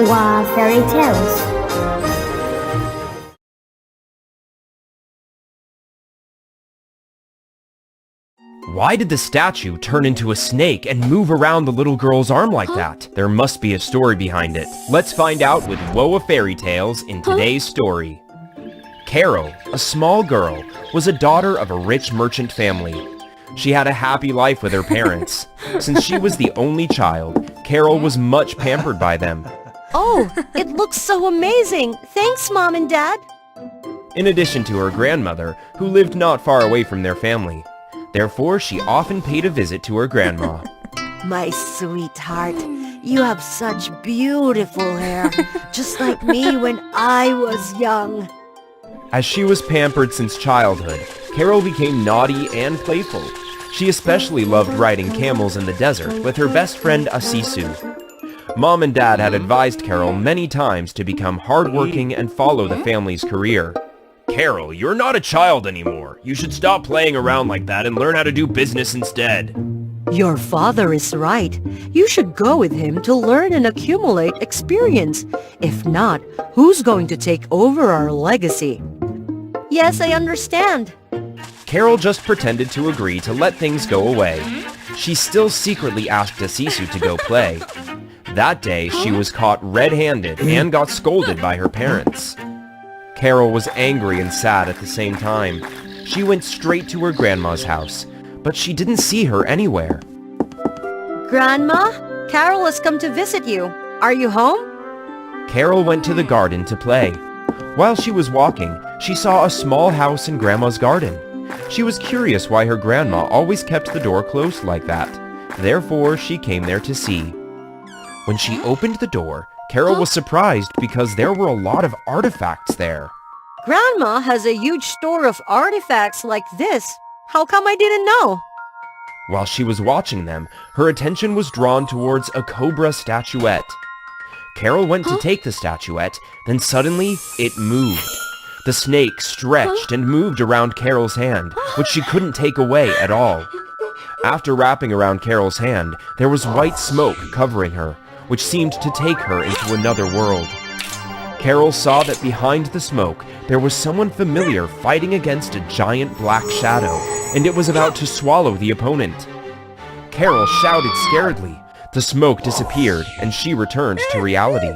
Wow Fairy Tales. Why did the statue turn into a snake and move around the little girl's arm like that? There must be a story behind it. Let's find out with Woa Fairy Tales in today's story. Carol, a small girl, was a daughter of a rich merchant family. She had a happy life with her parents. Since she was the only child, Carol was much pampered by them. Oh, it looks so amazing! Thanks, Mom and Dad! In addition to her grandmother, who lived not far away from their family. Therefore, she often paid a visit to her grandma. My sweetheart, you have such beautiful hair, just like me when I was young. As she was pampered since childhood, Carol became naughty and playful. She especially loved riding camels in the desert with her best friend Asisu. Mom and Dad had advised Carol many times to become hardworking and follow the family's career. Carol, you're not a child anymore. You should stop playing around like that and learn how to do business instead. Your father is right. You should go with him to learn and accumulate experience. If not, who's going to take over our legacy? Yes, I understand. Carol just pretended to agree to let things go away. She still secretly asked Asisu to go play. That day, she was caught red-handed and got scolded by her parents. Carol was angry and sad at the same time. She went straight to her grandma's house, but she didn't see her anywhere. Grandma, Carol has come to visit you. Are you home? Carol went to the garden to play. While she was walking, she saw a small house in Grandma's garden. She was curious why her grandma always kept the door closed like that. Therefore, she came there to see. When she opened the door, Carol was surprised because there were a lot of artifacts there. Grandma has a huge store of artifacts like this. How come I didn't know? While she was watching them, her attention was drawn towards a cobra statuette. Carol went to take the statuette, then suddenly it moved. The snake stretched and moved around Carol's hand, which she couldn't take away at all. After wrapping around Carol's hand, there was white smoke covering her, which seemed to take her into another world. Carol saw that behind the smoke, there was someone familiar fighting against a giant black shadow, and it was about to swallow the opponent. Carol shouted scaredly. The smoke disappeared, and she returned to reality.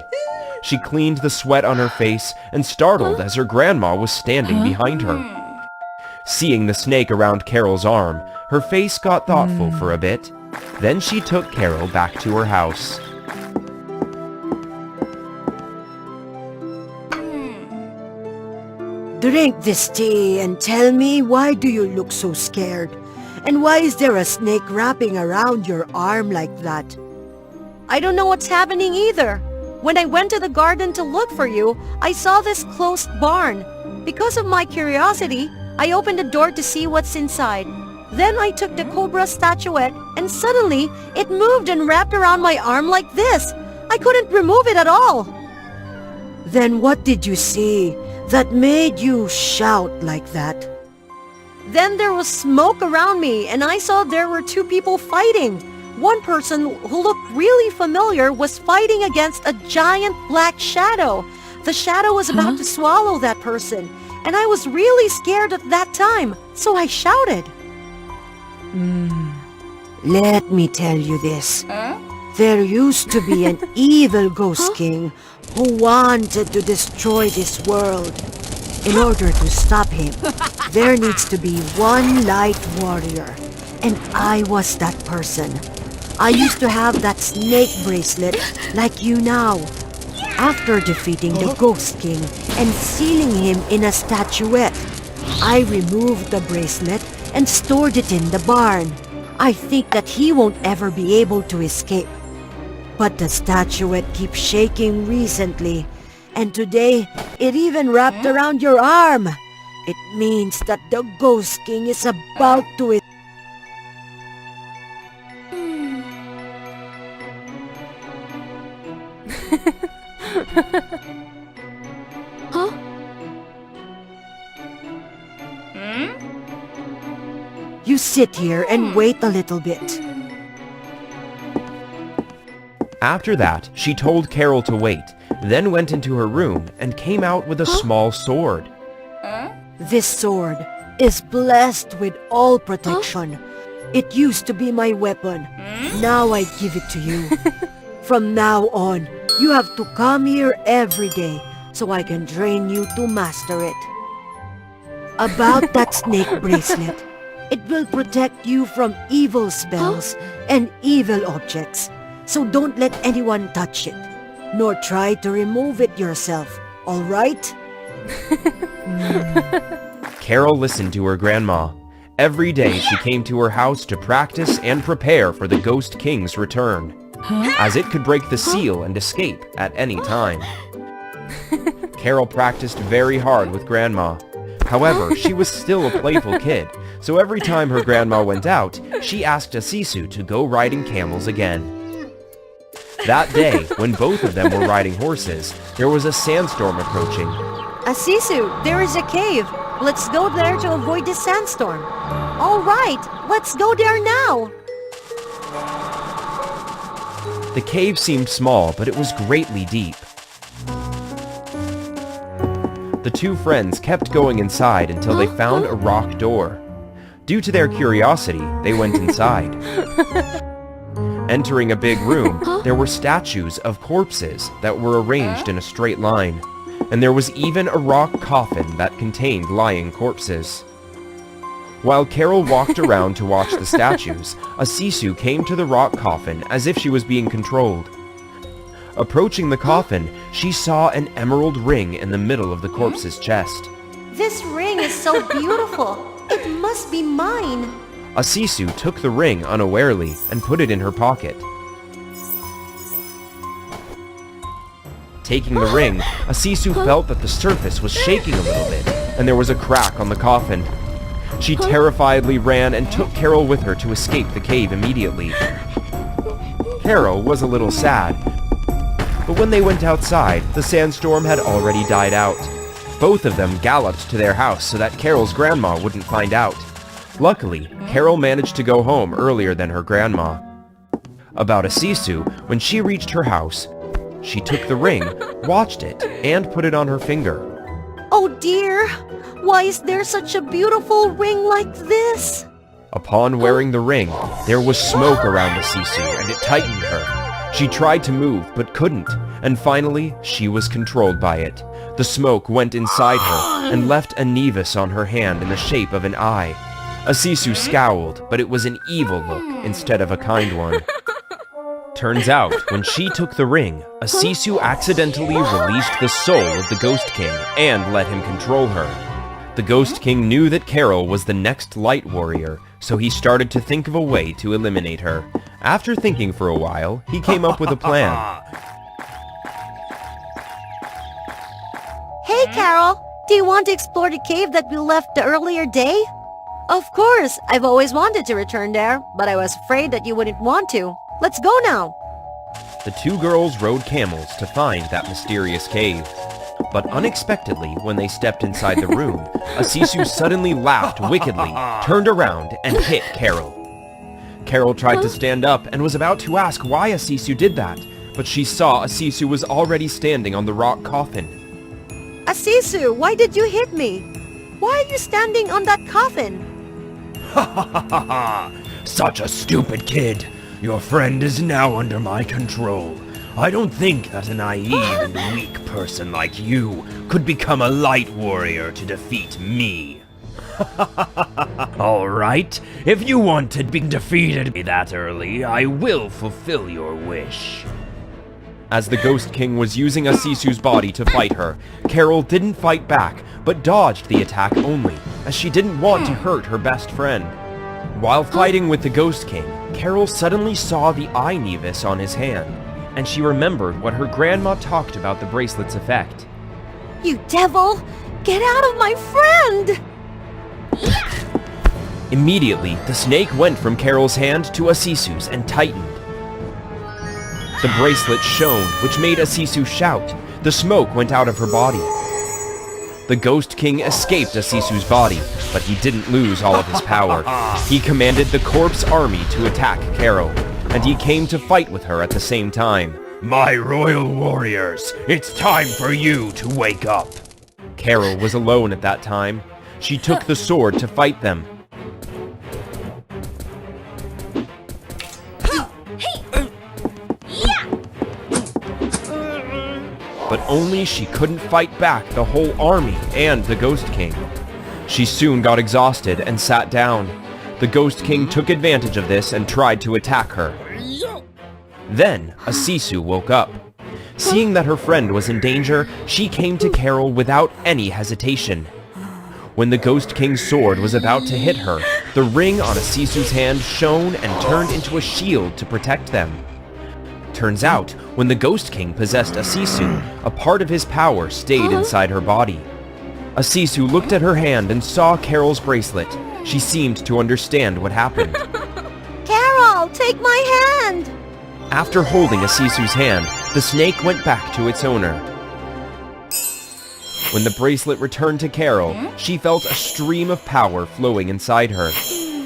She cleaned the sweat on her face and startled as her grandma was standing behind her. Seeing the snake around Carol's arm, her face got thoughtful for a bit. Then she took Carol back to her house. Drink this tea and tell me, why do you look so scared? And why is there a snake wrapping around your arm like that? I don't know what's happening either. When I went to the garden to look for you, I saw this closed barn. Because of my curiosity, I opened the door to see what's inside. Then I took the cobra statuette and suddenly it moved and wrapped around my arm like this. I couldn't remove it at all. Then what did you see that made you shout like that? Then there was smoke around me and I saw there were two people fighting. One person who looked really familiar was fighting against a giant black shadow. The shadow was about to swallow that person, and I was really scared at that time, so I shouted. Let me tell you this. There used to be an evil ghost king who wanted to destroy this world. In order to stop him, there needs to be one light warrior, and I was that person. I used to have that snake bracelet like you now. After defeating the Ghost King and sealing him in a statuette, I removed the bracelet and stored it in the barn. I think that he won't ever be able to escape. But the statuette keeps shaking recently, and today it even wrapped around your arm. It means that the Ghost King is about to escape. Huh? You sit here and wait a little bit. After that, she told Carol to wait, then went into her room and came out with a small sword. This sword is blessed with all protection. It used to be my weapon. Now I give it to you. From now on, you have to come here every day so I can train you to master it. About that snake bracelet, it will protect you from evil spells and evil objects. So don't let anyone touch it, nor try to remove it yourself, all right? Carol listened to her grandma. Every day she came to her house to practice and prepare for the Ghost King's return, as it could break the seal and escape at any time. Carol practiced very hard with Grandma. However, she was still a playful kid, so every time her grandma went out, she asked Asisu to go riding camels again. That day, when both of them were riding horses, there was a sandstorm approaching. Asisu, there is a cave. Let's go there to avoid the sandstorm. All right, let's go there now. The cave seemed small, but it was greatly deep. The two friends kept going inside until they found a rock door. Due to their curiosity, they went inside. Entering a big room, there were statues of corpses that were arranged in a straight line, and there was even a rock coffin that contained lying corpses. While Carol walked around to watch the statues, Asisu came to the rock coffin as if she was being controlled. Approaching the coffin, she saw an emerald ring in the middle of the corpse's chest. This ring is so beautiful. It must be mine. Asisu took the ring unawarely and put it in her pocket. Taking the ring, Asisu felt that the surface was shaking a little bit, and there was a crack on the coffin. She terrifiedly ran and took Carol with her to escape the cave immediately. Carol was a little sad, but when they went outside, the sandstorm had already died out. Both of them galloped to their house so that Carol's grandma wouldn't find out. Luckily, Carol managed to go home earlier than her grandma. About Asisu, when she reached her house, she took the ring, watched it, and put it on her finger. Oh dear, why is there such a beautiful ring like this? Upon wearing the ring, there was smoke around Asisu and it tightened her. She tried to move but couldn't, and finally, she was controlled by it. The smoke went inside her and left a nevus on her hand in the shape of an eye. Asisu scowled, but it was an evil look instead of a kind one. Turns out, when she took the ring, Asisu accidentally released the soul of the Ghost King and let him control her. The Ghost King knew that Carol was the next Light Warrior, so he started to think of a way to eliminate her. After thinking for a while, he came up with a plan. Hey, Carol. Do you want to explore the cave that we left the earlier day? Of course, I've always wanted to return there, but I was afraid that you wouldn't want to. Let's go now. The two girls rode camels to find that mysterious cave. But unexpectedly, when they stepped inside the room, Asisu suddenly laughed wickedly, turned around, and hit Carol. Carol tried to stand up and was about to ask why Asisu did that, but she saw Asisu was already standing on the rock coffin. Asisu, why did you hit me? Why are you standing on that coffin? Ha ha ha ha ha! Such a stupid kid! Your friend is now under my control. I don't think that a naive and weak person like you could become a light warrior to defeat me. Alright, if you want to be defeated that early, I will fulfill your wish. As the Ghost King was using Asisu's body to fight her, Carol didn't fight back, but dodged the attack only, as she didn't want to hurt her best friend. While fighting with the Ghost King, Carol suddenly saw the eye nevus on his hand, and she remembered what her grandma talked about the bracelet's effect. You devil! Get out of my friend! Immediately, the snake went from Carol's hand to Asisu's and tightened. The bracelet shone, which made Asisu shout. The smoke went out of her body. The Ghost King escaped Asisu's body, but he didn't lose all of his power. He commanded the corpse army to attack Carol. and he came to fight with her at the same time. My royal warriors, it's time for you to wake up. Carol was alone at that time. She took the sword to fight them. But only she couldn't fight back the whole army and the Ghost King. She soon got exhausted and sat down. The Ghost King took advantage of this and tried to attack her. Then, a Sisu woke up. Seeing that her friend was in danger, she came to Carol without any hesitation. When the Ghost King's sword was about to hit her, the ring on a Sisu's hand shone and turned into a shield to protect them. Turns out, when the Ghost King possessed a Sisu, a part of his power stayed inside her body. A Sisu looked at her hand and saw Carol's bracelet. She seemed to understand what happened. Carol, take my hand! After holding a Sisu's hand, the snake went back to its owner. When the bracelet returned to Carol, she felt a stream of power flowing inside her.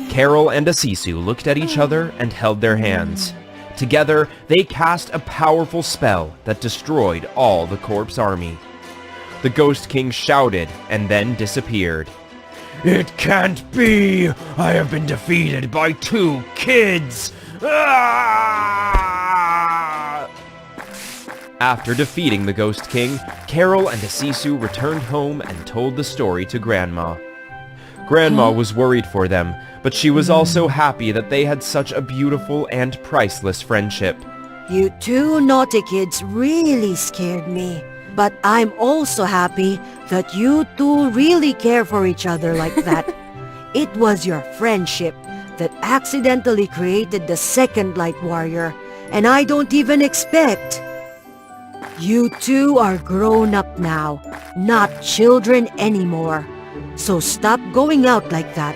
Carol and a Sisu looked at each other and held their hands. Together, they cast a powerful spell that destroyed all the corpse army. The Ghost King shouted and then disappeared. It can't be! I have been defeated by 2 kids! Ah! After defeating the Ghost King, Carol and a Sisu returned home and told the story to Grandma. Grandma was worried for them, but she was also happy that they had such a beautiful and priceless friendship. You 2 naughty kids really scared me. But I'm also happy that you 2 really care for each other like that. It was your friendship that accidentally created the second Light Warrior, and I don't even expect. You 2 are grown up now, not children anymore. So stop going out like that.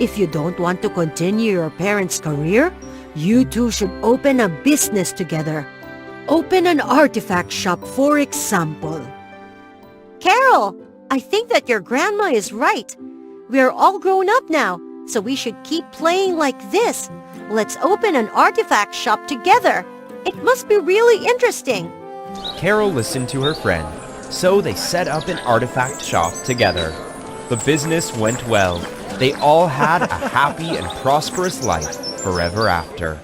If you don't want to continue your parents' career, you 2 should open a business together. Open an artifact shop, for example. Carol, I think that your grandma is right. We're all grown up now, so we should keep playing like this. Let's open an artifact shop together. It must be really interesting. Carol listened to her friend, so they set up an artifact shop together. The business went well. They all had a happy and prosperous life forever after.